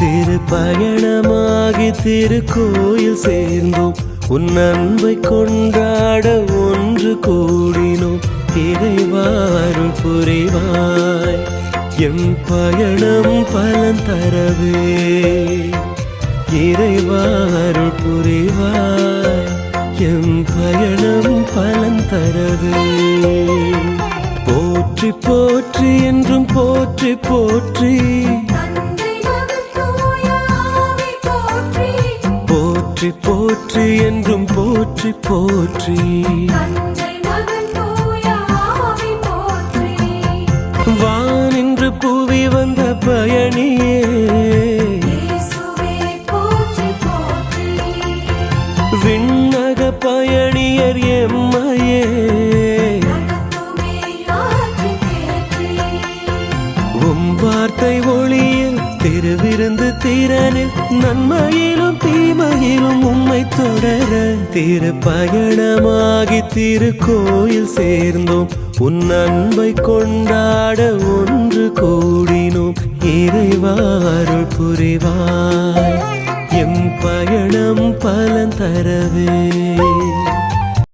திருப்பயணமாகி திருக்கோயில் சேர்ந்தோம். உன் அன்பை கொண்டாட ஒன்று கூடினோம். இறைவா அருள் புரிவாய், எம் பயணம் பலன் தரவே. இறைவா அருள் புரிவாய், எம் பயணம் பலன் தரவே. போற்றி போற்றி என்றும் போற்றி போற்றி, போற்றி போற்றி என்றும் போற்றி போற்றி. வானின்று புவி வந்த பயணியே, விண்ணக பயணியர் எம்மையே. உம் வார்த்தை ஒளியில் திருவிருந்து திறனில் நன்மையிலும் தீமையிலும் உம்மை தொடர. திருப்பயணமாகி திருக்கோயில் சேர்ந்தோம். உன் அன்பை கொண்டாட ஒன்று கூடினோம். இறைவா அருள் புரிவாய், எம் பயணம் பலன் தரவே.